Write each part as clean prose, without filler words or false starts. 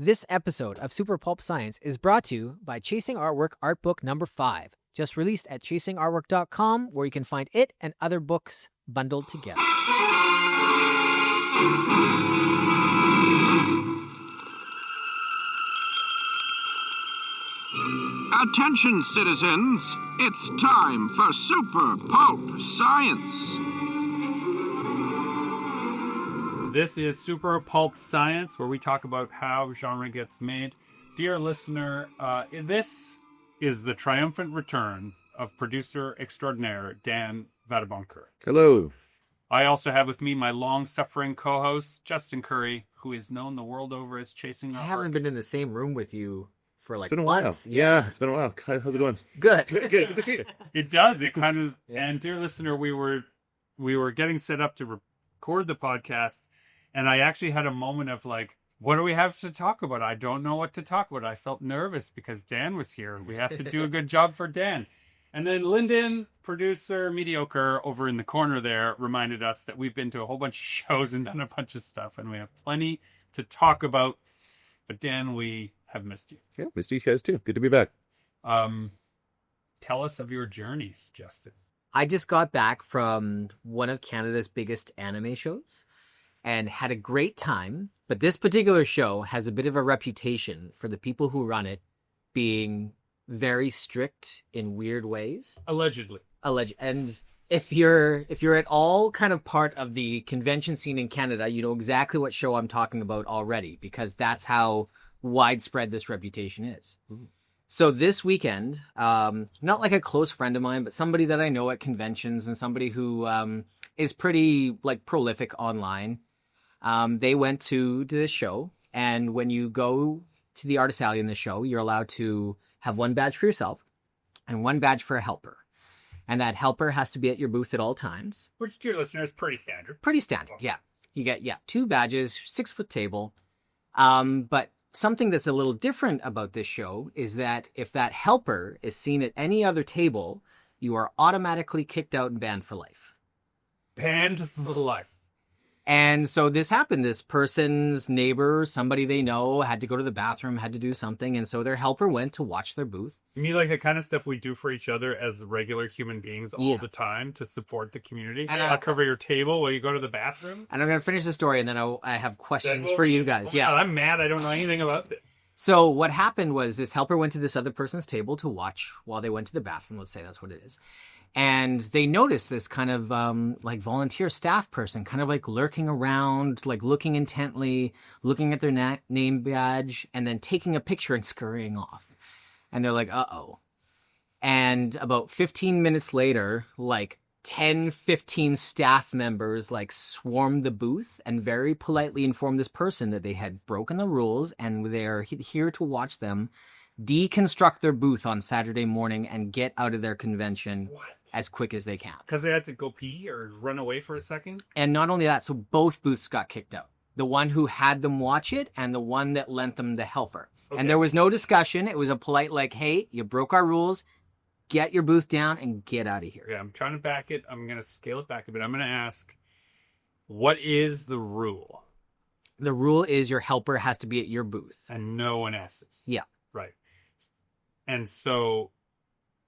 This episode of Super Pulp Science is brought to you by Chasing Artwork Art Book number 5, just released at chasingartwork.com, where you can find it and other books bundled together. Attention, citizens! It's time for Super Pulp Science! This is Super Pulp Science, where we talk about how genre gets made. Dear listener, this is the triumphant return of producer extraordinaire Dan Vadeboncoeur. Hello. I also have with me my long-suffering co-host, Justin Curry, who is known the world over as Chasing Artwork. I haven't been in the same room with you for It's like been a months. while. Yeah, it's been a while. How's it going? Good. Good to see you. It does. It kind of. And dear listener, we were getting set up to record the podcast, and I actually had a moment of like, what do we have to talk about? I don't know what to talk about. I felt nervous because Dan was here. We have to do a good job for Dan. And then Lyndon, producer mediocre over in the corner there, reminded us that we've been to a whole bunch of shows and done a bunch of stuff, and we have plenty to talk about. But Dan, we have missed you. Yeah, missed you guys too. Good to be back. Tell us of your journeys, Justin. I just got back from one of Canada's biggest anime shows and had a great time. But this particular show has a bit of a reputation for the people who run it being very strict in weird ways. Allegedly. And if you're at all kind of part of the convention scene in Canada, you know exactly what show I'm talking about already, because that's how widespread this reputation is. Mm-hmm. So this weekend, not like a close friend of mine, but somebody that I know at conventions and somebody who is pretty like prolific online, they went to this show. And when you go to the artist alley in the show, you're allowed to have one badge for yourself and one badge for a helper. And that helper has to be at your booth at all times. Which, dear listener, is pretty standard. Pretty standard, yeah. You get, 2 badges, 6-foot table. But something that's a little different about this show is that if that helper is seen at any other table, you are automatically kicked out and banned for life. Banned for life. And so this happened. This person's neighbor, somebody they know, had to go to the bathroom, had to do something. And so their helper went to watch their booth. You mean like the kind of stuff we do for each other as regular human beings all the time to support the community? And I'll cover your table while you go to the bathroom? And I'm going to finish the story, and then I have questions for you guys. Yeah, I'm mad. I don't know anything about this. So what happened was this helper went to this other person's table to watch while they went to the bathroom. Let's say that's what it is. And they noticed this kind of like volunteer staff person kind of like lurking around, like looking intently, looking at their name badge, and then taking a picture and scurrying off. And they're like, uh-oh. And about 15 minutes later, like 10, 15 staff members like swarmed the booth and very politely informed this person that they had broken the rules and they're here to watch them deconstruct their booth on Saturday morning and get out of their convention as quick as they can. Because they had to go pee or run away for a second? And not only that, so both booths got kicked out. The one who had them watch it and the one that lent them the helper. Okay. And there was no discussion. It was a polite like, hey, you broke our rules. Get your booth down and get out of here. Yeah, I'm trying to back it. I'm going to scale it back a bit. I'm going to ask, what is the rule? The rule is your helper has to be at your booth. And no one else's. Yeah. Right. And so,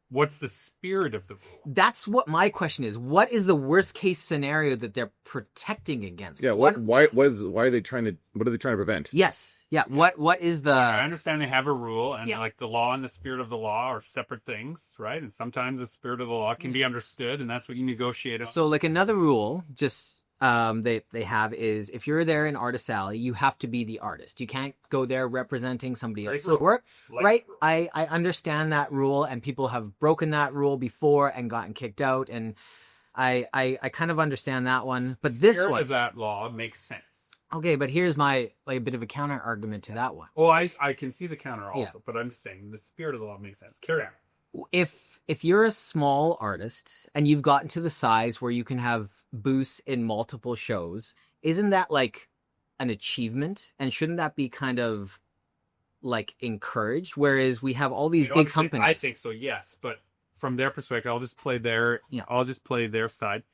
what's the spirit of the rule? That's what my question is. What is the worst case scenario that they're protecting against? Yeah. Why are they trying to? What are they trying to prevent? Yes. Yeah. What is the? I understand they have a rule, and like the law and the spirit of the law are separate things, right? And sometimes the spirit of the law can be understood, and that's what you negotiate on. So, like another rule, just. They have is if you're there in Artist Alley, you have to be the artist. You can't go there representing somebody else's work, right? I understand that rule, and people have broken that rule before and gotten kicked out, and I kind of understand that one. But this one, of that law makes sense. Okay, but here's my like a bit of a counter argument to that one. Well, I can see the counter also, but I'm just saying the spirit of the law makes sense. Carry on. If you're a small artist and you've gotten to the size where you can have booths in multiple shows, isn't that like an achievement? And shouldn't that be kind of like encouraged? Whereas we have all these big companies. I think so, yes. But from their perspective, I'll just play their side.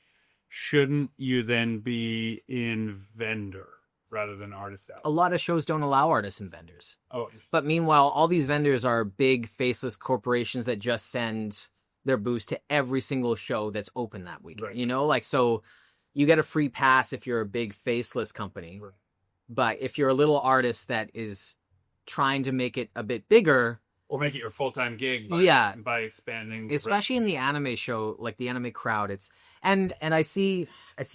Shouldn't you then be in vendor? rather than artist alley. A lot of shows don't allow artists and vendors. Oh, But meanwhile, all these vendors are big, faceless corporations that just send their booths to every single show that's open that weekend. Right. You know, like, so you get a free pass if you're a big, faceless company. Right. But if you're a little artist that is trying to make it a bit bigger, or make it your full-time gig by expanding. especially in the anime show, like the anime crowd, it's and I see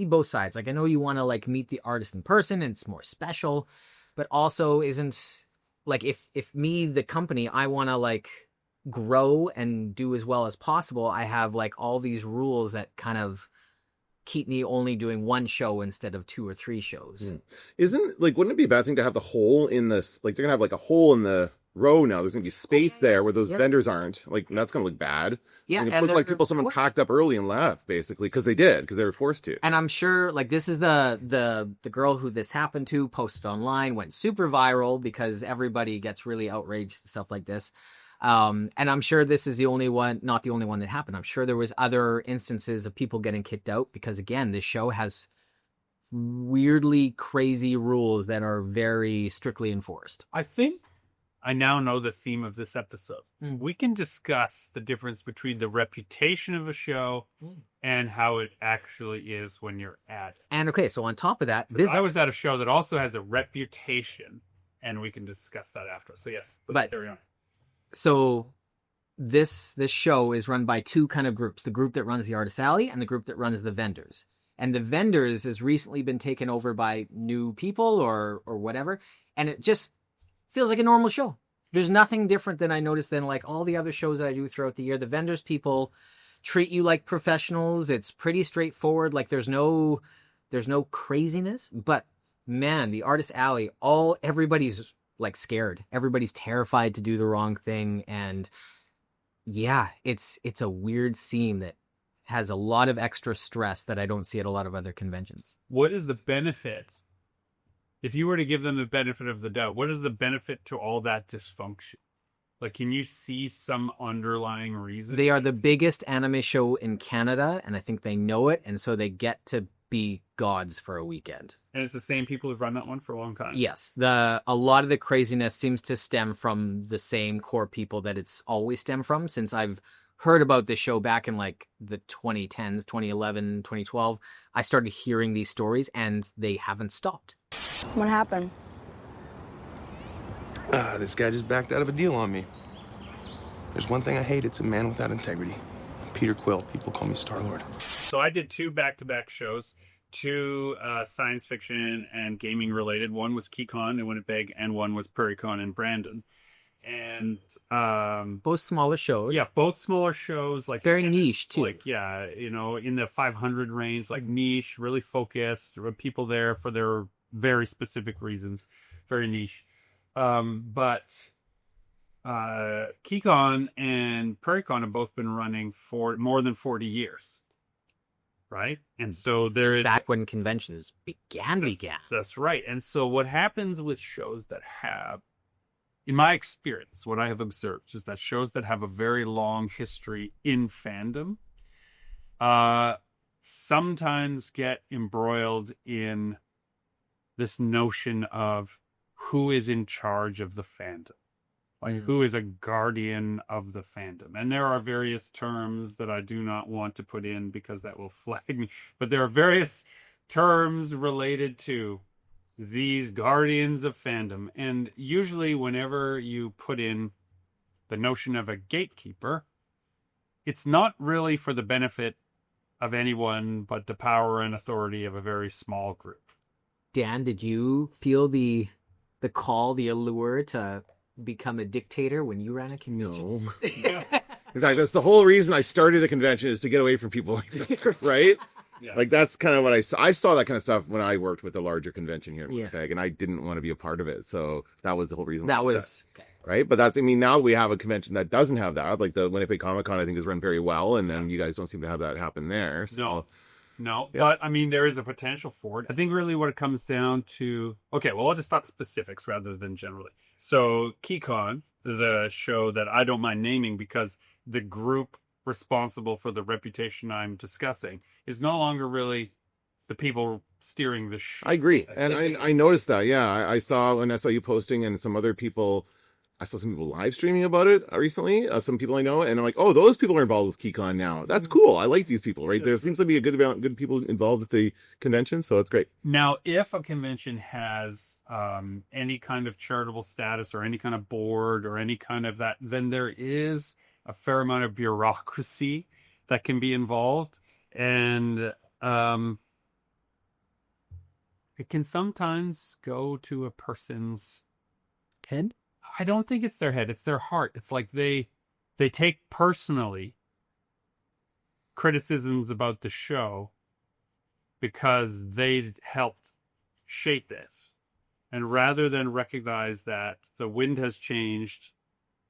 both sides. Like, I know you want to like meet the artist in person and it's more special, but also isn't like if me, the company, I want to like grow and do as well as possible, I have like all these rules that kind of keep me only doing one show instead of 2 or 3 shows. Isn't like, wouldn't it be a bad thing to have the hole in this? Like, they're gonna have like a hole in the row now. There's gonna be space there where those vendors aren't. Like, that's gonna look bad. Yeah, it looked like someone packed up early and left, basically, because they were forced to. And I'm sure, like, this is the girl who this happened to posted online, went super viral because everybody gets really outraged and stuff like this. And I'm sure this is not the only one that happened. I'm sure there was other instances of people getting kicked out because, again, this show has weirdly crazy rules that are very strictly enforced. I think I now know the theme of this episode. We can discuss the difference between the reputation of a show and how it actually is when you're at it. And okay, so on top of that, I was at a show that also has a reputation, and we can discuss that after. So yes, let's carry on. So this show is run by 2 kind of groups: the group that runs the Artist Alley and the group that runs the vendors. And the vendors has recently been taken over by new people or whatever, and it just feels like a normal show. There's nothing different than I noticed than like all the other shows that I do throughout the year. The vendors people treat you like professionals. It's pretty straightforward. Like there's no craziness, but man, the Artist Alley, everybody's like scared. Everybody's terrified to do the wrong thing. And yeah, it's a weird scene that has a lot of extra stress that I don't see at a lot of other conventions. What is the benefit? If you were to give them the benefit of the doubt, what is the benefit to all that dysfunction? Like, can you see some underlying reason? They are the biggest anime show in Canada, and I think they know it, and so they get to be gods for a weekend. And it's the same people who've run that one for a long time? Yes. A lot of the craziness seems to stem from the same core people that it's always stemmed from. Since I've heard about this show back in like the 2010s, 2011, 2012, I started hearing these stories, and they haven't stopped. What happened? This guy just backed out of a deal on me. There's one thing I hate, it's a man without integrity. Peter Quill, people call me Star-Lord. So I did 2 back-to-back shows, 2 science fiction and gaming related. One was Keycon in Winnipeg, and one was PrairieCon in Brandon. And both smaller shows. Yeah, both smaller shows, like very niche too. Like in the 500 range, like niche, really focused. There were people there for their very specific reasons, very niche. But Keycon and PrairieCon have both been running for more than 40 years, right? And so there is back when conventions began. That's right. And so what happens with shows that have, in my experience, what I have observed is that shows that have a very long history in fandom sometimes get embroiled in this notion of who is in charge of the fandom. Like, who is a guardian of the fandom? And there are various terms that I do not want to put in because that will flag me. But there are various terms related to these guardians of fandom. And usually whenever you put in the notion of a gatekeeper, it's not really for the benefit of anyone but the power and authority of a very small group. Dan, did you feel the call, the allure to become a dictator when you ran a convention? No. In fact, that's the whole reason I started a convention, is to get away from people like that, right? Yeah. Like, that's kind of what I saw that kind of stuff when I worked with a larger convention here in Winnipeg, and I didn't want to be a part of it. So that was the whole reason. That was okay. Right. But now we have a convention that doesn't have that. Like the Winnipeg Comic Con, I think, is run very well. And then you guys don't seem to have that happen there. So. No, but I mean, there is a potential for it. I think really what it comes down to, okay, well, I'll just talk specifics rather than generally. So Keycon, the show that I don't mind naming because the group responsible for the reputation I'm discussing is no longer really the people steering the show. I agree, and I noticed that. Yeah, I saw when I saw you posting, and some other people. I saw some people live streaming about it recently. Some people I know, and I'm like, oh, those people are involved with Keycon now. That's cool. I like these people. Right, there seems to be a good amount good people involved with the convention, so that's great. Now, if a convention has any kind of charitable status or any kind of board or any kind of that, then there is a fair amount of bureaucracy that can be involved, and it can sometimes go to a person's Head? I don't think it's their head, it's their heart. It's like they take personally criticisms about the show because they helped shape this. And rather than recognize that the wind has changed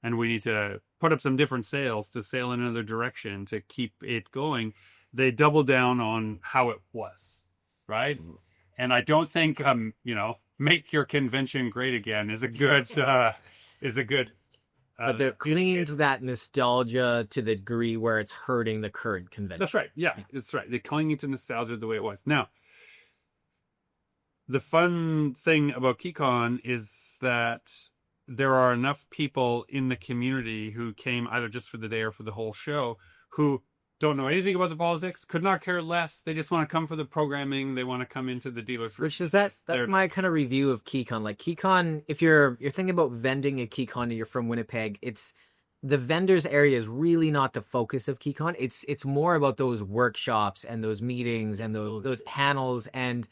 and we need to put up some different sails to sail in another direction to keep it going, they double down on how it was, right? Mm-hmm. And I don't think, make your convention great again is a good, but they're clinging to that nostalgia to the degree where it's hurting the current convention. That's right. Yeah, that's right. They're clinging to nostalgia the way it was. Now, the fun thing about Keycon is that there are enough people in the community who came either just for the day or for the whole show who don't know anything about the politics, could not care less. They just want to come for the programming. They want to come into the dealers. Which is that's my kind of review of Keycon. Like Keycon, if you're thinking about vending at Keycon and you're from Winnipeg, it's the vendors area is really not the focus of Keycon. It's more about those workshops and those meetings and those panels and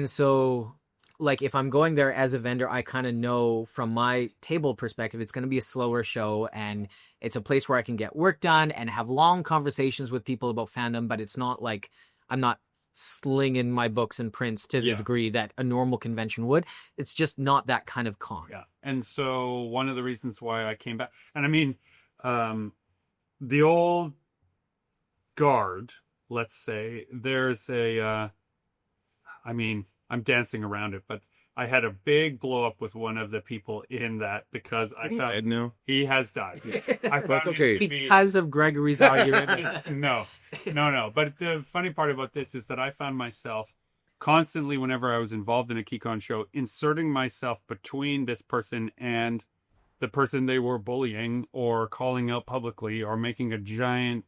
so like if I'm going there as a vendor, I kind of know from my table perspective, it's going to be a slower show and it's a place where I can get work done and have long conversations with people about fandom, but it's not like I'm not slinging my books and prints to the degree that a normal convention would. It's just not that kind of con. Yeah. And so one of the reasons why I came back, and I mean, the old guard, let's say, there's I'm dancing around it, but I had a big blow up with one of the people in that because I thought he has died. That's okay. Because of Gregory's argument. No. But the funny part about this is that I found myself constantly, whenever I was involved in a Keycon show, inserting myself between this person and the person they were bullying or calling out publicly or making a giant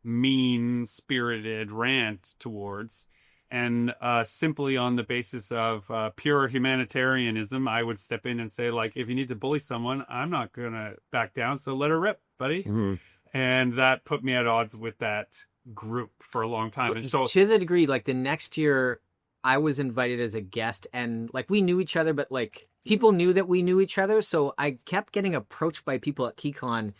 mean-spirited rant towards. And simply on the basis of pure humanitarianism, I would step in and say, like, if you need to bully someone, I'm not going to back down, so let her rip, buddy. Mm-hmm. And that put me at odds with that group for a long time. And so, to the degree, like, the next year, I was invited as a guest, and, like, we knew each other, but, like, people knew that we knew each other, so I kept getting approached by people at Keycon,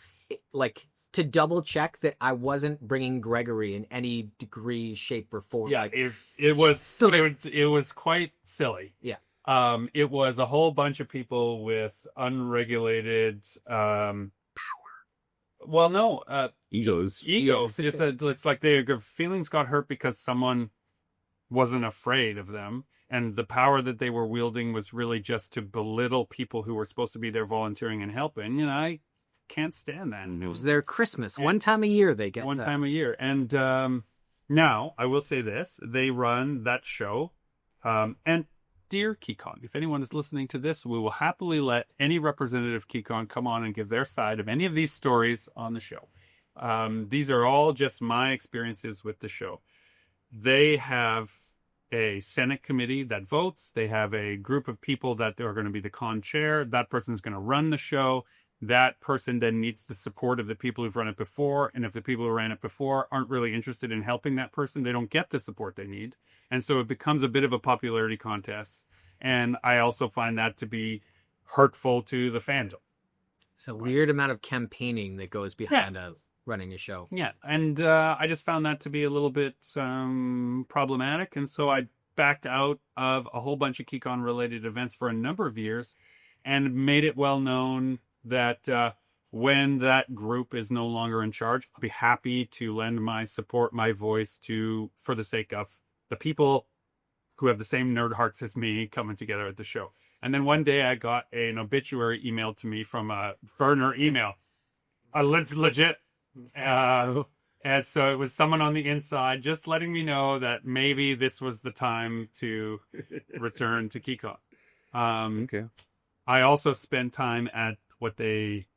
like, to double check that I wasn't bringing Gregory in any degree, shape, or form. Yeah, like, it was quite silly. Yeah. It was a whole bunch of people with unregulated power. Well, no, egos. It's like their feelings got hurt because someone wasn't afraid of them, and the power that they were wielding was really just to belittle people who were supposed to be there volunteering and helping. You know, I can't stand that. It was their Christmas. One time a year they get time a year. And now, I will say this. They run that show. And dear Keycon, if anyone is listening to this, we will happily let any representative Keycon come on and give their side of any of these stories on the show. These are all just my experiences with the show. They have a Senate committee that votes. They have a group of people that are going to be the con chair. That person's going to run the show. That person then needs the support of the people who've run it before. And if the people who ran it before aren't really interested in helping that person, they don't get the support they need. And so it becomes a bit of a popularity contest. And I also find that to be hurtful to the fandom. It's a weird amount of campaigning that goes behind running a show. Yeah. And I just found that to be a little bit problematic. And so I backed out of a whole bunch of Keycon related events for a number of years and made it well known that when that group is no longer in charge, I'll be happy to lend my support, my voice for the sake of the people who have the same nerd hearts as me coming together at the show. And then one day I got an obituary emailed to me from a burner email, legit. And And so it was someone on the inside just letting me know that maybe this was the time to return to Keycon. Okay. I also spent time at what they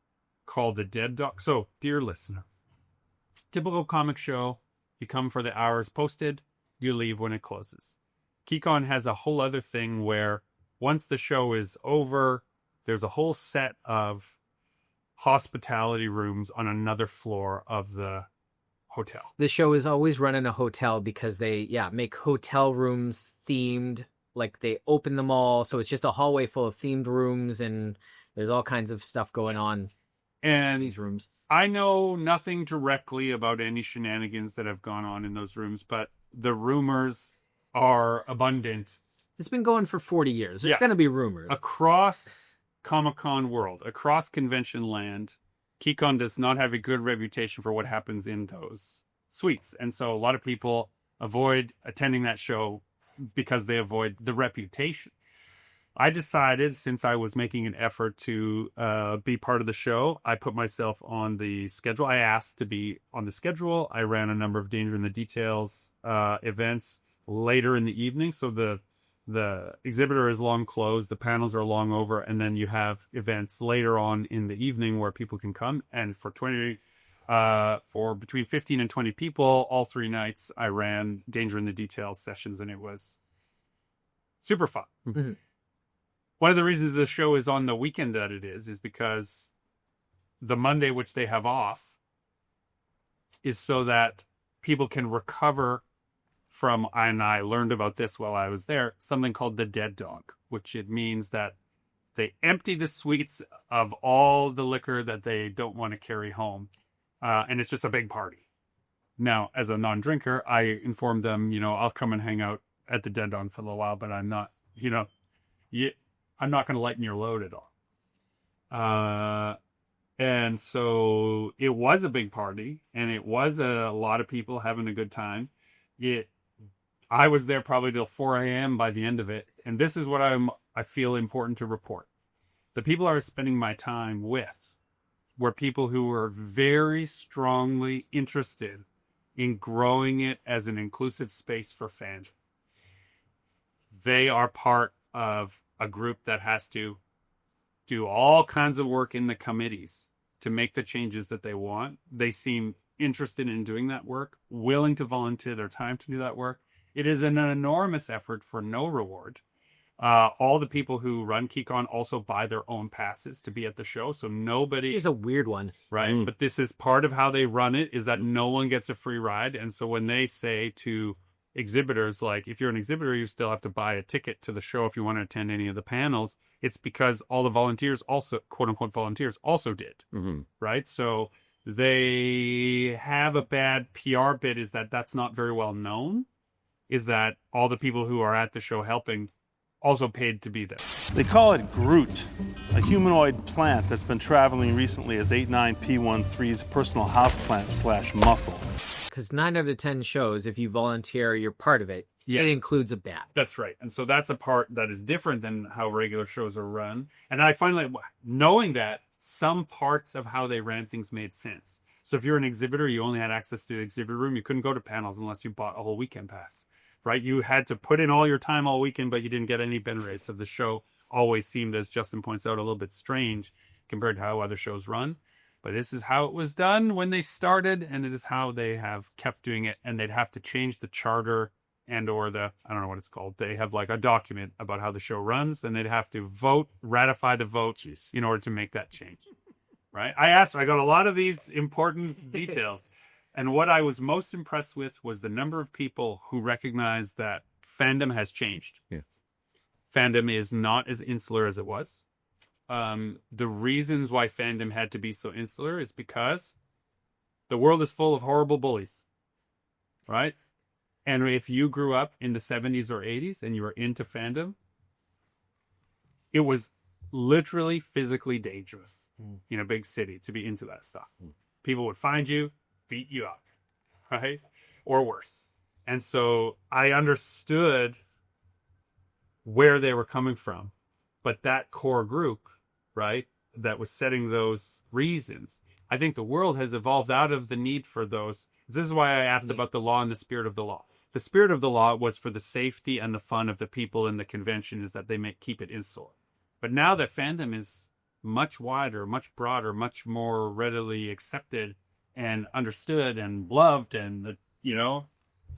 call the Dead Dog. So, dear listener, typical comic show, you come for the hours posted, you leave when it closes. Keycon has a whole other thing where once the show is over, there's a whole set of hospitality rooms on another floor of the hotel. The show is always run in a hotel because they, make hotel rooms themed. Like they open them all, so it's just a hallway full of themed rooms, and there's all kinds of stuff going on in And these rooms. I know nothing directly about any shenanigans that have gone on in those rooms, but the rumors are abundant It's been going for 40 years. There's Yeah. going to be rumors. across Comic-Con world, across convention land. Keycon does not have a good reputation for what happens in those suites. And so a lot of people avoid attending that show because they avoid the reputation. I decided, since I was making an effort to be part of the show, I put myself on the schedule. I asked to be on the schedule. I ran a number of Danger in the Details events later in the evening. So the exhibitor is long closed, the panels are long over, and then you have events later on in the evening where people can come. And for between 15 and 20 people, all 3 nights, I ran Danger in the Details sessions, and it was super fun. Mm-hmm. One of the reasons the show is on the weekend that it is because the Monday, which they have off, is so that people can recover from, and I learned about this while I was there, something called the Dead Dog, which it means that they empty the suites of all the liquor that they don't want to carry home. And it's just a big party. Now, as a non-drinker, I informed them, I'll come and hang out at the Dead Dog for a little while, but I'm not, I'm not going to lighten your load at all. And so it was a big party, and it was a lot of people having a good time. I was there probably till 4 a.m. by the end of it. And this is what I feel important to report. The people I was spending my time with were people who were very strongly interested in growing it as an inclusive space for fandom. They are part of a group that has to do all kinds of work in the committees to make the changes that they want. They seem interested in doing that work, willing to volunteer their time to do that work. It is an enormous effort for no reward. All the people who run Keycon also buy their own passes to be at the show, so nobody... It's a weird one. Right, but this is part of how they run it, is that no one gets a free ride. And so when they say to exhibitors, like, if you're an exhibitor, you still have to buy a ticket to the show if you want to attend any of the panels, it's because all the volunteers also, quote-unquote volunteers, also did, right? So they have a bad PR bit, is that that's not very well known, is that all the people who are at the show helping also paid to be there. They call it Groot, a humanoid plant that's been traveling recently as 89P13's personal houseplant / muscle. Because 9 out of 10 shows, if you volunteer, you're part of it. Yeah. It includes a bat. That's right. And so that's a part that is different than how regular shows are run. And I finally, knowing that, some parts of how they ran things made sense. So if you're an exhibitor, you only had access to the exhibit room. You couldn't go to panels unless you bought a whole weekend pass, right? You had to put in all your time all weekend, but you didn't get any Ben rays. So the show always seemed, as Justin points out, a little bit strange compared to how other shows run. But this is how it was done when they started, and it is how they have kept doing it. And they'd have to change the charter and or the, I don't know what it's called. They have like a document about how the show runs, and they'd have to ratify the vote in order to make that change. Right? I got a lot of these important details. And what I was most impressed with was the number of people who recognized that fandom has changed. Yeah. Fandom is not as insular as it was. The reasons why fandom had to be so insular is because the world is full of horrible bullies, right? And if you grew up in the 70s or 80s and you were into fandom, it was literally physically dangerous in a big city to be into that stuff. People would find you, beat you up, right? Or worse. And so I understood where they were coming from. But that core group, right, that was setting those reasons, I think the world has evolved out of the need for those This is why I asked about the law and the spirit of the law. The spirit of the law was for the safety and the fun of the people in the convention, is that they may keep it insular. But now that fandom is much wider, much broader, much more readily accepted and understood and loved, and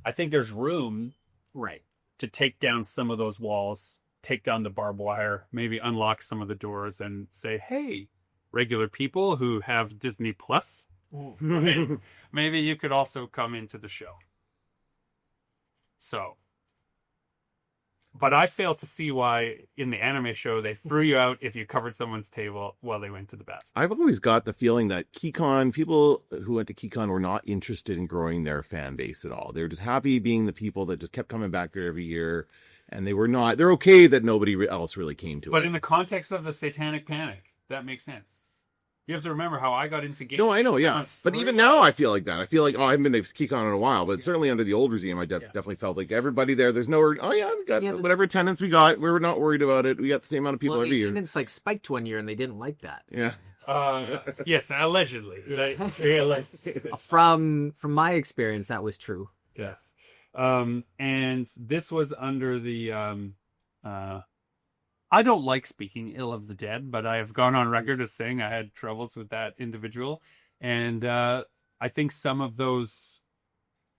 I think there's room Right. to take down some of those walls, take down the barbed wire, maybe unlock some of the doors and say, hey, regular people who have Disney Plus, right? Maybe you could also come into the show. So, but I fail to see why in the anime show they threw you out if you covered someone's table while they went to the bathroom. I've always got the feeling that Keycon, people who went to Keycon were not interested in growing their fan base at all. They were just happy being the people that just kept coming back there every year. And they're okay that nobody else really came to it. But in the context of the Satanic Panic, that makes sense. You have to remember how I got into games. No, I know, yeah. But even now I feel like that. I feel like, I haven't been to Keycon in a while, but certainly under the old regime, I definitely felt like everybody there, there's no, we got whatever attendance we got. We were not worried about it. We got the same amount of people every year. Attendance spiked one year and they didn't like that. Yeah. Yes, allegedly. From my experience, that was true. Yes. And this was under the I don't like speaking ill of the dead, but I have gone on record as saying I had troubles with that individual. And I think some of those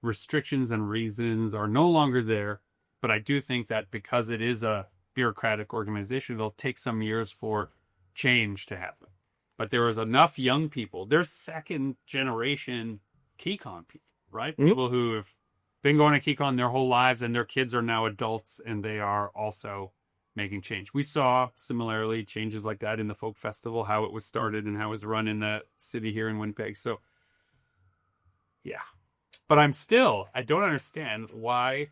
restrictions and reasons are no longer there. But I do think that because it is a bureaucratic organization, it'll take some years for change to happen. But there was enough young people. There's second generation Keycon people, right? Mm-hmm. People who have been going to Keycon their whole lives and their kids are now adults and they are also making change. We saw similarly changes like that in the folk festival, how it was started and how it was run in the city here in Winnipeg. So yeah, but I don't understand why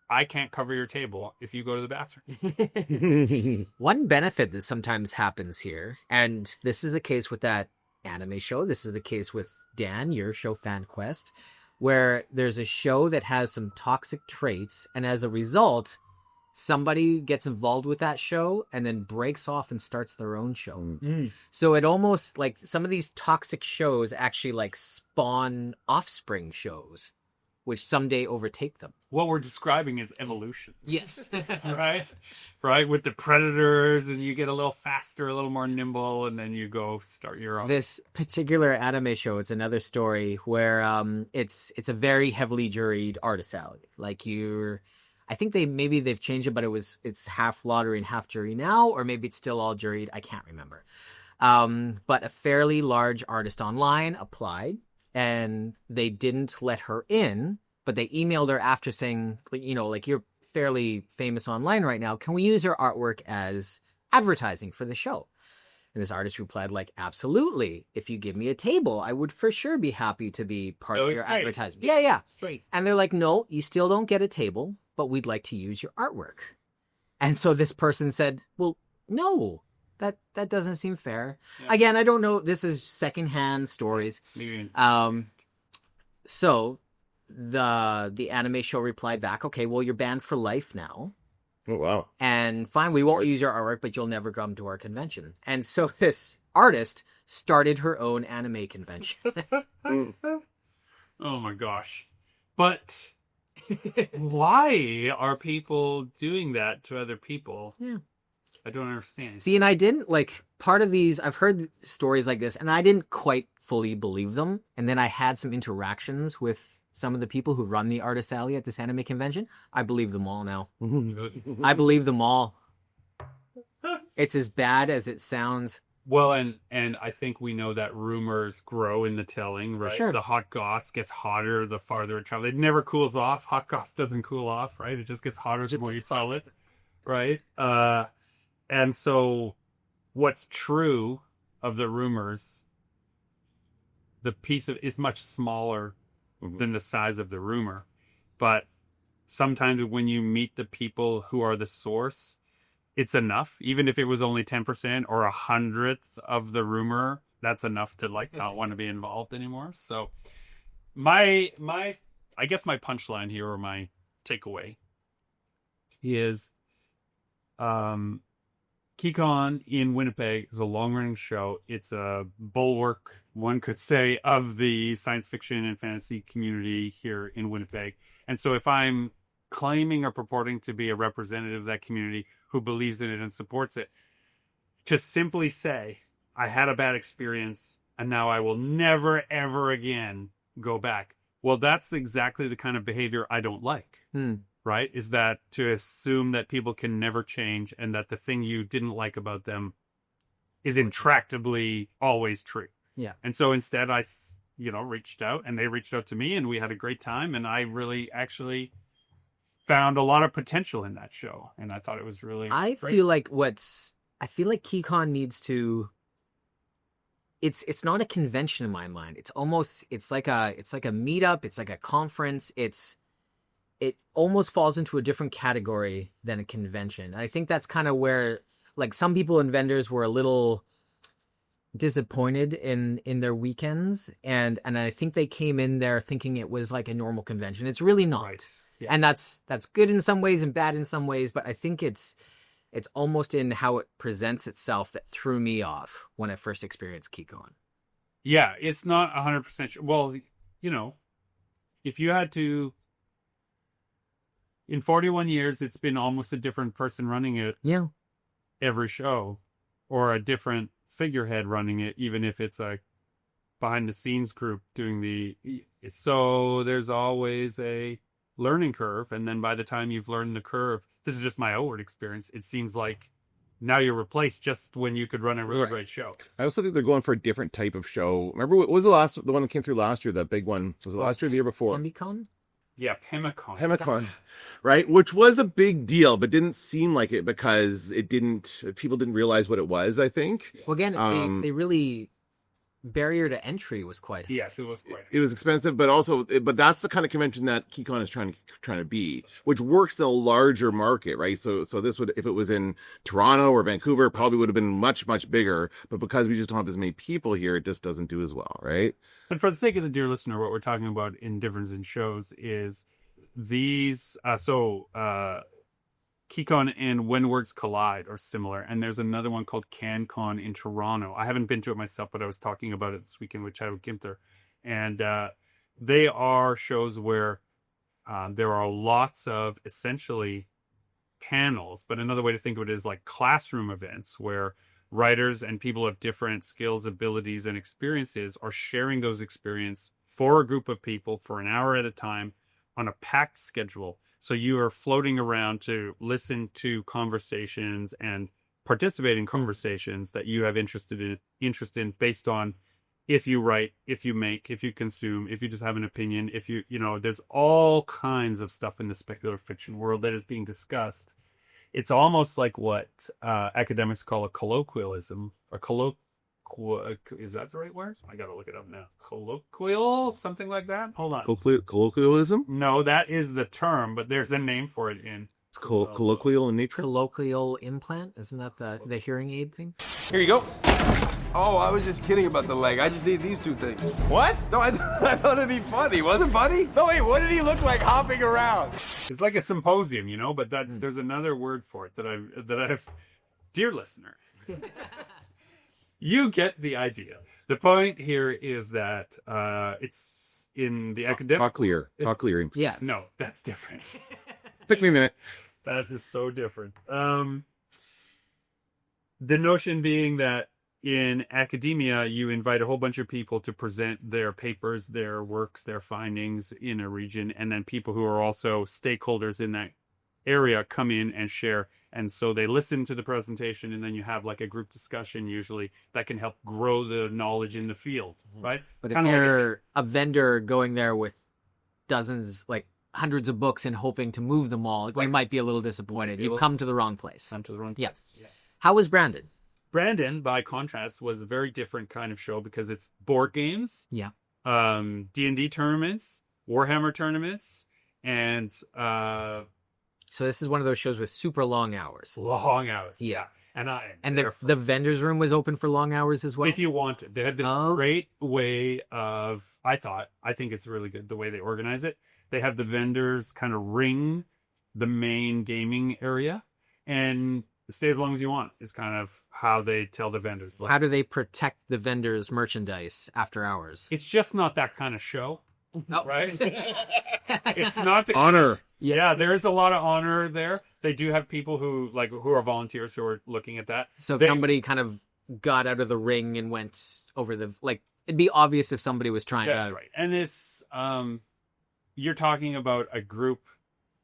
I can't cover your table if you go to the bathroom. One benefit that sometimes happens here, and this is the case with that anime show, this is the case with Dan, your show FanQuest, where there's a show that has some toxic traits, and as a result, somebody gets involved with that show and then breaks off and starts their own show. Mm. So it almost some of these toxic shows actually spawn offspring shows, which someday overtake them. What we're describing is evolution. Yes. Right? With the predators, and you get a little faster, a little more nimble, and then you go start your own. This particular anime show, it's another story where it's a very heavily juried artist alley. I think they've changed it, but it's half lottery and half jury now, or maybe it's still all juried. I can't remember. But a fairly large artist online applied, and they didn't let her in, but they emailed her after saying, you're fairly famous online right now. Can we use your artwork as advertising for the show? And this artist replied, absolutely. If you give me a table, I would for sure be happy to be part of your advertisement. Yeah. Great. And they're like, no, you still don't get a table, but we'd like to use your artwork. And so this person said, well, no, that doesn't seem fair. Yeah. Again, I don't know. This is secondhand stories. So the anime show replied back, okay, well, you're banned for life now. Oh, wow. And fine, we won't use your artwork, but you'll never come to our convention. And so this artist started her own anime convention. Oh my gosh. But why are people doing that to other people? Yeah. I don't understand. See, and I didn't part of these, I've heard stories like this, and I didn't quite fully believe them. And then I had some interactions with some of the people who run the Artist Alley at this anime convention. I believe them all now. I believe them all. It's as bad as it sounds. Well, and I think we know that rumors grow in the telling, right? Sure. The hot goss gets hotter the farther it travels. It never cools off. Hot goss doesn't cool off, right? It just gets hotter the more you tell it, right? And so what's true of the rumors, the piece of is much smaller than the size of the rumor. But sometimes when you meet the people who are the source, it's enough. Even if it was only 10% or 100th of the rumor, that's enough to not want to be involved anymore. So I guess my punchline here, or my takeaway, is Keycon in Winnipeg is a long-running show. It's a bulwark, one could say, of the science fiction and fantasy community here in Winnipeg. And so if I'm claiming or purporting to be a representative of that community who believes in it and supports it, to simply say, I had a bad experience and now I will never, ever again go back. Well, that's exactly the kind of behavior I don't like. Right? Is that to assume that people can never change and that the thing you didn't like about them is intractably always true. Yeah. And so instead I, reached out and they reached out to me and we had a great time. And I really actually found a lot of potential in that show. And I thought it was really great. feel like Keycon needs to, it's not a convention in my mind. It's like a meetup. It's like a conference. It almost falls into a different category than a convention. And I think that's kind of where, like, some people and vendors were a little disappointed in their weekends. And I think they came in there thinking it was like a normal convention. It's really not. Right. Yeah. And that's good in some ways and bad in some ways. But I think it's almost in how it presents itself that threw me off when I first experienced Keycon. Yeah, it's not 100% sure. Well, if you had to, in 41 years, it's been almost a different person running it. Yeah. Every show, or a different figurehead running it, even if it's a behind the scenes group doing so there's always a learning curve. And then by the time you've learned the curve, this is just my outward experience, it seems like now you're replaced just when you could run a really great show. I also think they're going for a different type of show. Remember, what was the one that came through last year? That big one, was it last year or the year before? Keycon? Yeah, Pemicon. Pemicon, right? Which was a big deal, but didn't seem like it because people didn't realize what it was, I think. Well, again, they really, barrier to entry was quite high. Yes, it was quite high. It was expensive, but that's the kind of convention that Keycon is trying to be, which works in a larger market, right? So this would, if it was in Toronto or Vancouver, probably would have been much, much bigger. But because we just don't have as many people here, it just doesn't do as well, right? And for the sake of the dear listener, what we're talking about in difference in shows is these. Keycon and When Words Collide are similar, and there's another one called CanCon in Toronto. I haven't been to it myself, but I was talking about it this weekend with Chadwick Gimther, and they are shows where there are lots of essentially panels, but another way to think of it is like classroom events where writers and people of different skills, abilities, and experiences are sharing those experiences for a group of people for an hour at a time on a packed schedule. So you are floating around to listen to conversations and participate in conversations that you have interest in based on if you write, if you make, if you consume, if you just have an opinion, if there's all kinds of stuff in the speculative fiction world that is being discussed. It's almost like what academics call a colloquialism. Is that the right word? I gotta look it up now. Colloquial, something like that. Hold on. Colloquialism? No, that is the term, but there's a name for it in. It's colloquial in nature. Colloquial implant? Isn't that the hearing aid thing? Here you go. Oh, I was just kidding about the leg. I just need these two things. What? No, I thought it'd be funny. Was it funny? No, wait, what did he look like hopping around? It's like a symposium, but there's another word for it that I've dear listener. You get the idea. The point here is that it's in the academic... Cochlear. Yeah. No, that's different. Took me a minute. That is so different. The notion being that in academia, you invite a whole bunch of people to present their papers, their works, their findings in a region, and then people who are also stakeholders in that area come in and share. And so they listen to the presentation, and then you have like a group discussion usually that can help grow the knowledge in the field, right? But if you're a vendor going there with dozens, like hundreds of books and hoping to move them all, you might be a little disappointed. You've come to the wrong place. Come to the wrong place. Yes. Yeah. How was Brandon? Brandon, by contrast, was a very different kind of show because it's board games, yeah, D&D tournaments, Warhammer tournaments, and so this is one of those shows with super long hours. Long hours, yeah. And the vendors room was open for long hours as well. If you wanted, they had this great way of. I think it's really good the way they organize it. They have the vendors kind of ring the main gaming area, and stay as long as you want is kind of how they tell the vendors. Like, How do they protect the vendors' merchandise after hours? it's just not that kind of show, right? It's not the Honor. Yeah, there is a lot of honor there. They do have people who are volunteers who are looking at that. So if They- somebody kind of got out of the ring and went over the it'd be obvious if somebody was trying Yeah, to. right. And it's you're talking about a group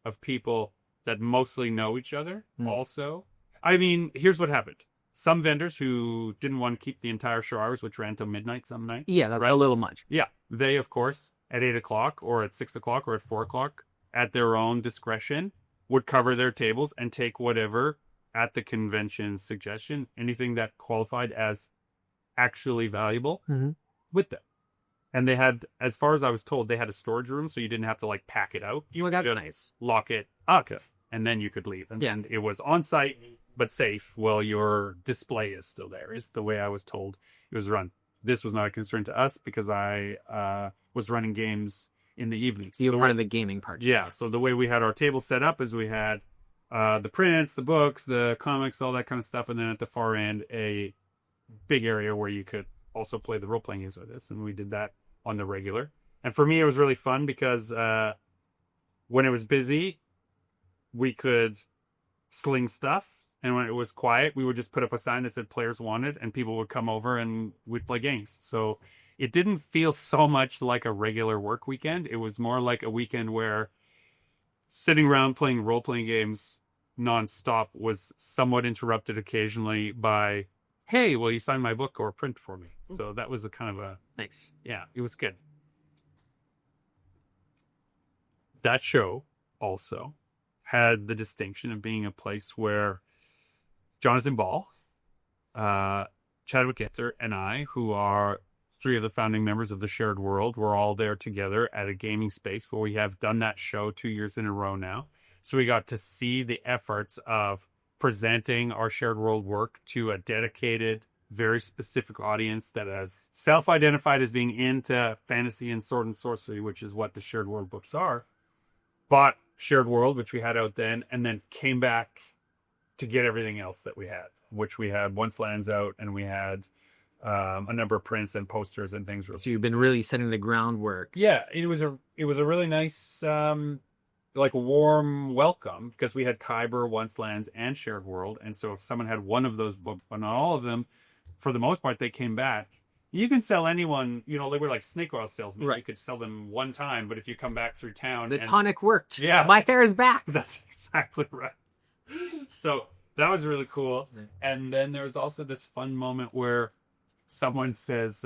of people that mostly know each other. Also, I mean, here's what happened. Some vendors who didn't want to keep the entire show hours, which ran till midnight some nights. Yeah, that's Right. a little much. Yeah, they of course at 8 o'clock or at 6 o'clock or at 4 o'clock at their own discretion would cover their tables and take whatever at the convention's suggestion, anything that qualified as actually valuable Mhm. with them. And they had, as far as I was told, they had a storage room, so you didn't have to like pack it out. You would have Nice. lock it up, and then you could leave. And Yeah. it was on site but safe while your display is still there. Is the way I was told it was run. This was not a concern to us because I was running games in the evenings. So you were part of the gaming part. Yeah. So the way we had our table set up is we had the prints, the books, the comics, all that kind of stuff, and then at the far end a big area where you could also play the role-playing games with us, and we did that on the regular. And for me, it was really fun because when it was busy, we could sling stuff, and when it was quiet, we would just put up a sign that said players wanted, and people would come over and we'd play games. So it didn't feel so much like a regular work weekend. It was more like a weekend where sitting around playing role-playing games nonstop was somewhat interrupted occasionally by, hey, will you sign my book or print for me? So that was a kind of a, Nice. yeah, it was good. That show also had the distinction of being a place where Jonathan Ball, Chadwick Ether, and I, who are three of the founding members of the Shared World, were all there together at a gaming space where we have done that show 2 years in a row now. So we got to see the efforts of presenting our Shared World work to a dedicated, very specific audience that has self-identified as being into fantasy and sword and sorcery, which is what the Shared World books are. Bought Shared World, which we had out then, and then came back to get everything else that we had, which we had Once Lands out, and we had a number of prints and posters and things. So you've been really setting the groundwork. Yeah, it was a really nice, like warm welcome because we had Kyber, Once Lands, and Shared World, and so if someone had one of those books, but not all of them, for the most part, they came back. You can sell anyone, they were like snake oil salesmen. Right. You could sell them one time, but if you come back through town, The tonic worked. Yeah. My fare is back. that's exactly right. So that was really cool. And then there was also this fun moment where someone says,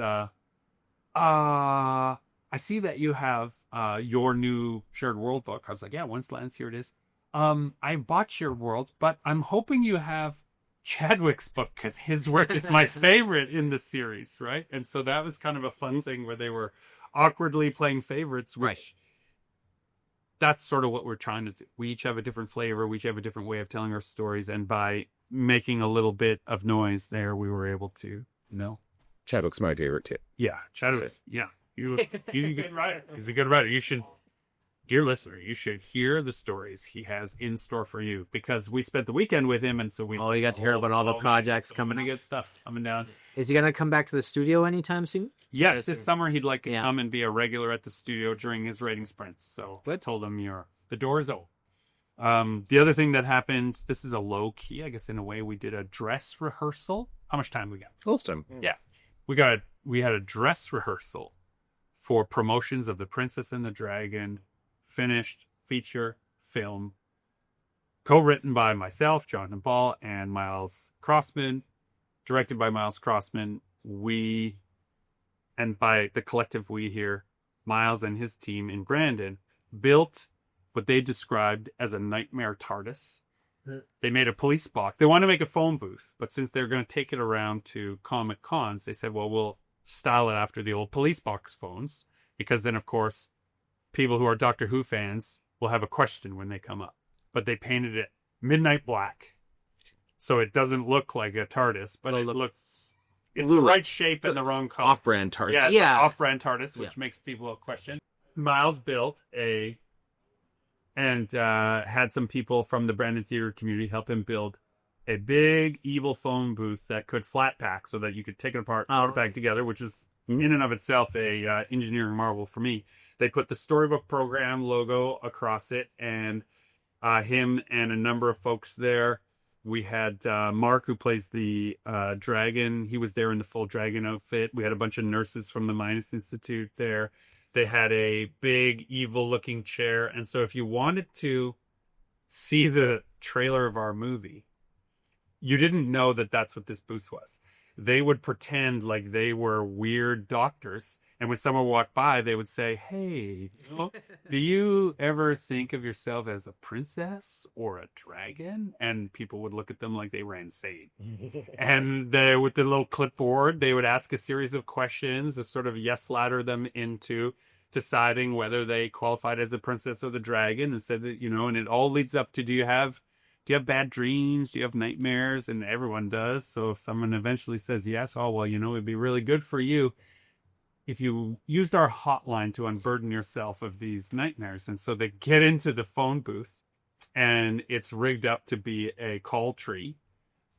I see that you have your new Shared World book. I was like, yeah, Once Lands, here it is. I bought Shared World, but I'm hoping you have Chadwick's book because his work is my favorite in the series, right? And so that was kind of a fun thing where they were awkwardly playing favorites, which Right. that's sort of what we're trying to do. We each have a different flavor. We each have a different way of telling our stories. And by making a little bit of noise there, we were able to, Chadwick's my favorite tip. Yeah, Chadwick. Yeah. He's a good writer. He's a good writer. You should, dear listener, you should hear the stories he has in store for you because we spent the weekend with him. And so we, Oh, you got to hear about all the projects coming coming. up. Good stuff coming down. Is he going to come back to the studio anytime soon? Yeah, this summer he'd like to Yeah. come and be a regular at the studio during his writing sprints. So I told him the door's open. The other thing that happened, this is a low key, I guess in a way, we did a dress rehearsal. How much time we got? Close time. Yeah. We had a dress rehearsal for promotions of The Princess and the Dragon, finished feature film, co-written by myself, Jonathan Ball, and Miles Crossman, directed by Miles Crossman. We, and by the collective we here, Miles and his team in Brandon, built what they described as a nightmare TARDIS. They made a police box. They want to make a phone booth, but since they're going to take it around to Comic Cons, they said, well, we'll style it after the old police box phones, because then, of course, people who are Doctor Who fans will have a question when they come up. But they painted it midnight black, so it doesn't look like a TARDIS, but it looks... It's the right shape and the wrong color. Off-brand TARDIS. Yeah, Yeah. off-brand TARDIS, which makes people question. Miles built and had some people from the Brandon Theater community help him build a big evil phone booth that could flat pack so that you could take it apart, put it back together, which is in and of itself a engineering marvel for me. They put the Storybook Program logo across it, and him and a number of folks there. We had Mark, who plays the dragon. He was there in the full dragon outfit. We had a bunch of nurses from the Midas Institute there. They had a big, evil-looking chair. And so if you wanted to see the trailer of our movie, you didn't know that that's what this booth was. They would pretend like they were weird doctors. And when someone walked by, they would say, hey, do you ever think of yourself as a princess or a dragon? And people would look at them like they were insane. And with the little clipboard, they would ask a series of questions to sort of yes ladder them into deciding whether they qualified as a princess or the dragon, and said that, and it all leads up to, do you have bad dreams? Do you have nightmares? And everyone does. So if someone eventually says yes, oh, well, it'd be really good for you if you used our hotline to unburden yourself of these nightmares. And so they get into the phone booth, and it's rigged up to be a call tree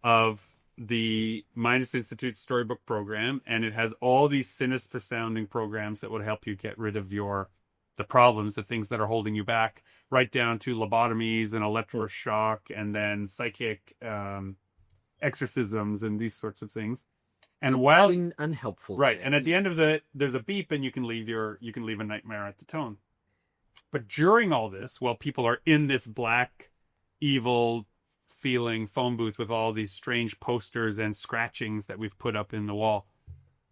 of the Midas Institute Storybook Program. And it has all these sinister sounding programs that would help you get rid of the problems, the things that are holding you back, right down to lobotomies and electroshock, and then psychic exorcisms and these sorts of things. And while unhelpful, right, and at the end of there's a beep, and you can leave a nightmare at the tone. But during all this, while people are in this black, evil feeling phone booth with all these strange posters and scratchings that we've put up in the wall,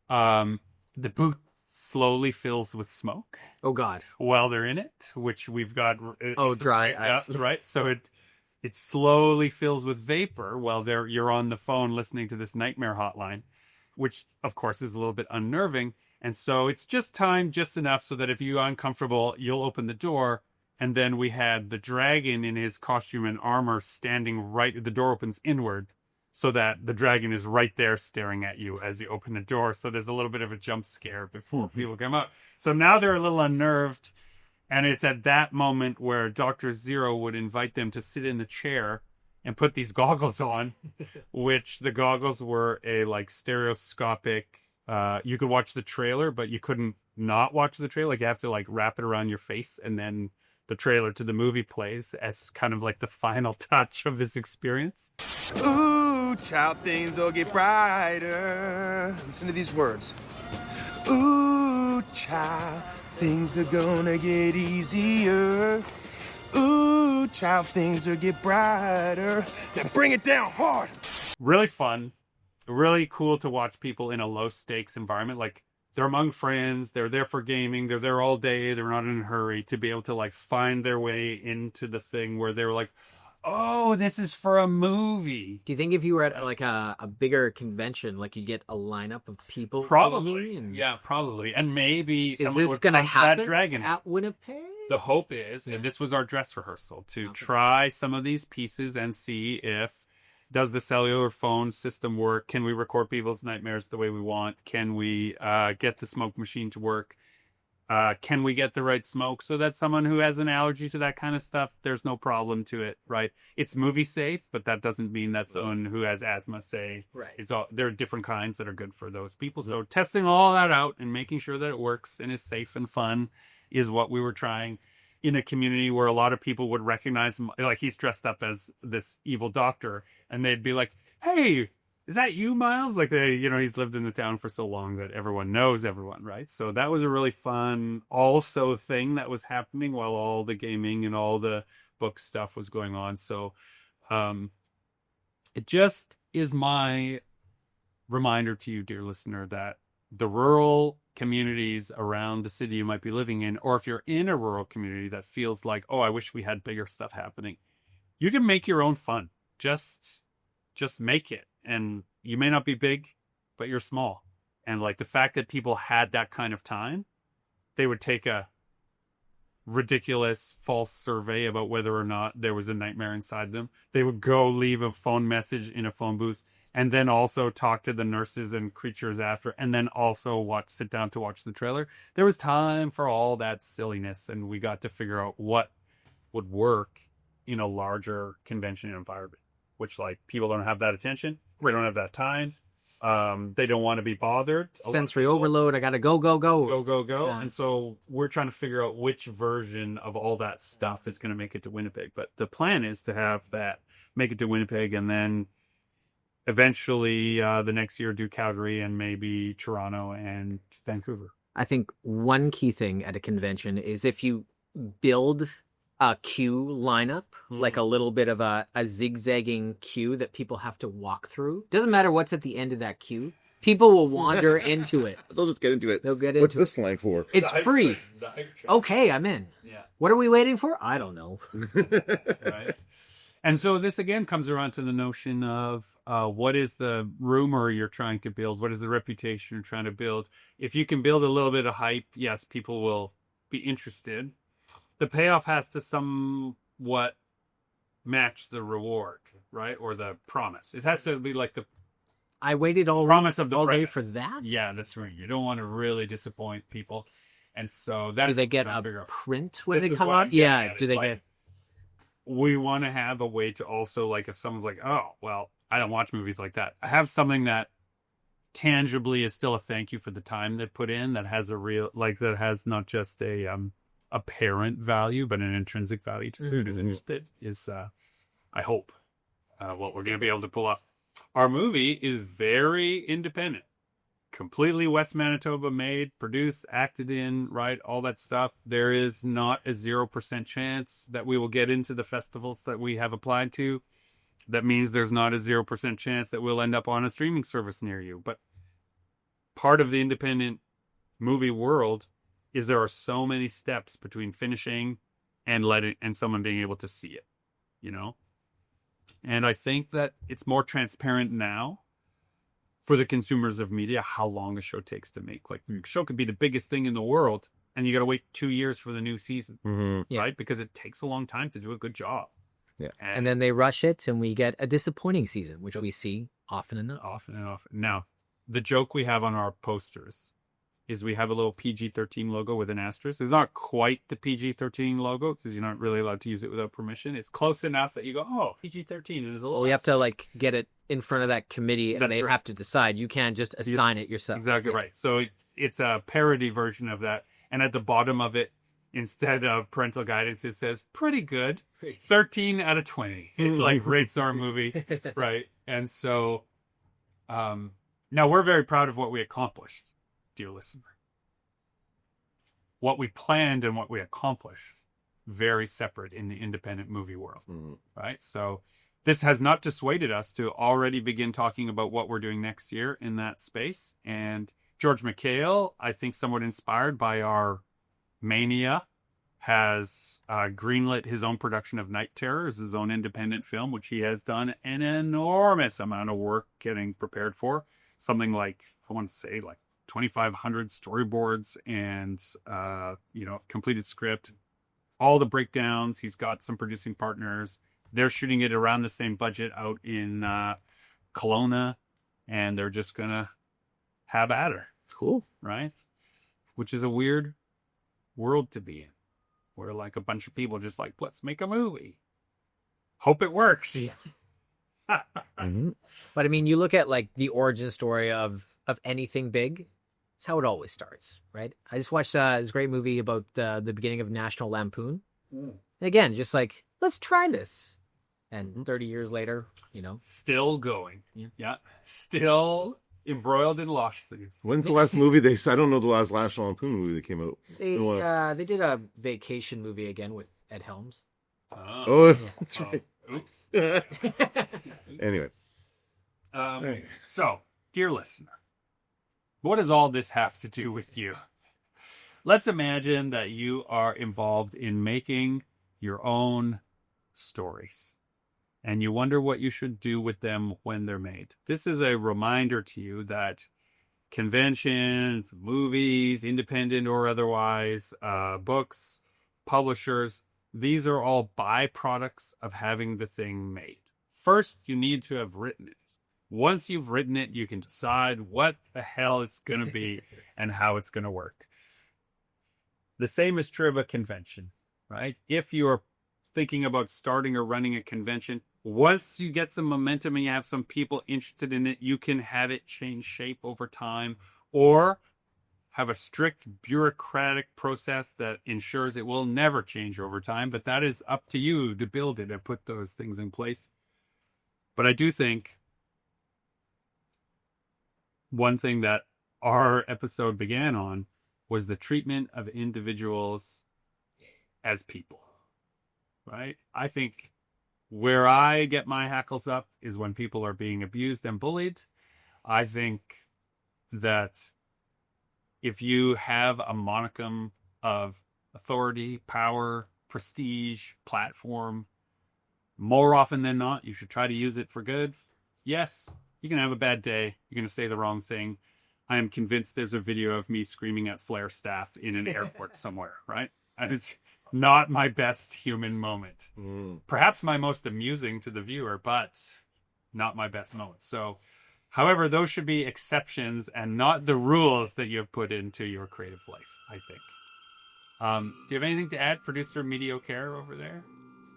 the booth slowly fills with smoke. Oh God! While they're in it, which we've got dry ice. Right, so it slowly fills with vapor while you're on the phone listening to this nightmare hotline, which of course is a little bit unnerving. And so it's just timed just enough so that if you're uncomfortable, you'll open the door. And then we had the dragon in his costume and armor standing right. The door opens inward, so that the dragon is right there staring at you as you open the door. So there's a little bit of a jump scare before people come out. So now they're a little unnerved. And it's at that moment where Dr. Zero would invite them to sit in the chair and put these goggles on, which the goggles were a stereoscopic. You could watch the trailer, but you couldn't not watch the trailer. You have to wrap it around your face, and then the trailer to the movie plays as kind of the final touch of his experience. Ooh, child, things will get brighter. Listen to these words. Ooh, child, things are gonna get easier. Ooh, child, things will get brighter. Now bring it down hard. Really fun. Really cool to watch people in a low stakes environment. They're among friends. They're there for gaming. They're there all day. They're not in a hurry, to be able to find their way into the thing where they were like, oh, this is for a movie. Do you think if you were at a bigger convention, you'd get a lineup of people? Probably. Yeah, probably. And maybe is this going to happen that dragon at Winnipeg? The hope is, and this was our dress rehearsal, to try some of these pieces and see if, does the cellular phone system work? Can we record people's nightmares the way we want? Can we get the smoke machine to work? Can we get the right smoke so that someone who has an allergy to that kind of stuff, there's no problem to it, right? It's movie safe, but that doesn't mean that someone who has asthma, say, right. There are different kinds that are good for those people. So testing all that out and making sure that it works and is safe and fun is what we were trying. In a community where a lot of people would recognize him, he's dressed up as this evil doctor, and they'd be like, hey, is that you, Miles? He's lived in the town for so long that everyone knows everyone, right? So that was a really fun also thing that was happening while all the gaming and all the book stuff was going on. So it just is my reminder to you, dear listener, that the rural communities around the city you might be living in, or if you're in a rural community that feels like, oh, I wish we had bigger stuff happening, you can make your own fun. Just make it. And you may not be big, but you're small. And the fact that people had that kind of time, they would take a ridiculous false survey about whether or not there was a nightmare inside them. They would go leave a phone message in a phone booth, and then also talk to the nurses and creatures after, and then also sit down to watch the trailer. There was time for all that silliness, and we got to figure out what would work in a larger convention environment. which like people don't have that attention. They don't have that time. They don't want to be bothered. Sensory overload. I got to go. Go. Yeah. And so we're trying to figure out which version of all that stuff is going to make it to Winnipeg. But the plan is to have that make it to Winnipeg, and then eventually the next year do Calgary and maybe Toronto and Vancouver. I think one key thing at a convention is if you build a queue lineup, like a little bit of a zigzagging queue that people have to walk through. Doesn't matter what's at the end of that queue. People will wander into it. They'll just get into it. They'll get into What's this line for? It's free. Okay, I'm in. Yeah. What are we waiting for? I don't know. Right. And so this again comes around to the notion of what is the rumor you're trying to build? What is the reputation you're trying to build? If you can build a little bit of hype, yes, people will be interested. The payoff has to somewhat match the reward, right? Or the promise. It has to be like the I waited all promise of the all day premise. for that. Yeah, that's right. You don't want to really disappoint people. And so that's Do they get what I'm a trying to figure out. print when This they is come what I'm out? getting Yeah. at. Do It's they like, get? we want to have a way to also, like, if someone's like, oh, well, I don't watch movies like that. I have something that tangibly is still a thank you for the time they've put in, that has a real, like, that has not just a apparent value, but an intrinsic value to someone who's interested is, I hope, what we're going to be able to pull off. Our movie is very independent. Completely West Manitoba made, produced, acted in, right? All that stuff. There is not a 0% chance that we will get into the festivals that we have applied to. That means there's not a 0% chance that we'll end up on a streaming service near you. But part of the independent movie world is there are so many steps between finishing and someone being able to see it, you know? And I think that it's more transparent now for the consumers of media how long a show takes to make. Like, a show could be the biggest thing in the world, and you got to wait 2 years for the new season, Yeah. right? Because it takes a long time to do a good job. Yeah. And then they rush it, and we get a disappointing season, which we see often enough. Often and often. Now, the joke we have on our posters is we have a little PG-13 logo with an asterisk. It's not quite the PG-13 logo because you're not really allowed to use it without permission. It's close enough that you go, oh, PG-13. And there's a little. Well, we have to like get it in front of that committee, and That's they right. have to decide. You can't just assign it yourself. Exactly right. So it's a parody version of that. And at the bottom of it, instead of parental guidance, it says, pretty good. 13 out of 20. It like rates our movie. Right. And so now we're very proud of what we accomplished, dear listener. What we planned and what we accomplished, very separate in the independent movie world. Right. So this has not dissuaded us to already begin talking about what we're doing next year in that space. And George McHale, I think somewhat inspired by our mania, has greenlit his own production of Night Terrors, his own independent film, which he has done an enormous amount of work getting prepared for. Something like, I want to say, like 2,500 storyboards and, completed script. All the breakdowns. He's got some producing partners. They're shooting it around the same budget out in Kelowna, and they're just going to have at her. Cool. Right? Which is a weird world to be in, where like a bunch of people just like, let's make a movie. Hope it works. Yeah. Mm-hmm. But I mean, you look at like the origin story of anything big. It's how it always starts, right? I just watched this great movie about the beginning of National Lampoon. And again, just like, let's try this. And 30 years later, Still going. Yeah. Yeah. Still embroiled in lawsuits. When's the last movie I don't know the last National Lampoon movie that came out. they did a vacation movie again with Ed Helms. Oh, that's right. Oops. Anyway. So, dear listener, what does all this have to do with you? Let's imagine that you are involved in making your own stories, and you wonder what you should do with them when they're made. This is a reminder to you that conventions, movies, independent or otherwise, books, publishers, these are all byproducts of having the thing made. First, you need to have written it. Once you've written it, you can decide what the hell it's going to be and how it's going to work. The same is true of a convention, right? If you're thinking about starting or running a convention, once you get some momentum and you have some people interested in it, you can have it change shape over time, or have a strict bureaucratic process that ensures it will never change over time. But that is up to you to build it and put those things in place. But I do think one thing that our episode began on was the treatment of individuals as people, right? I think where I get my hackles up is when people are being abused and bullied. I think that if you have a monicum of authority, power, prestige, platform, more often than not, you should try to use it for good. Yes, you can have a bad day. You're going to say the wrong thing. I am convinced there's a video of me screaming at flare staff in an airport somewhere, right? And it's not my best human moment. Perhaps my most amusing to the viewer, but not my best moment. So, however, those should be exceptions and not the rules that you have put into your creative life, I think. Do you have anything to add, producer Mediocre over there?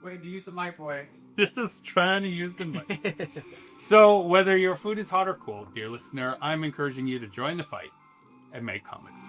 Wait, use the mic, boy. Just trying to use the mic. So, whether your food is hot or cold, dear listener, I'm encouraging you to join the fight and make comments.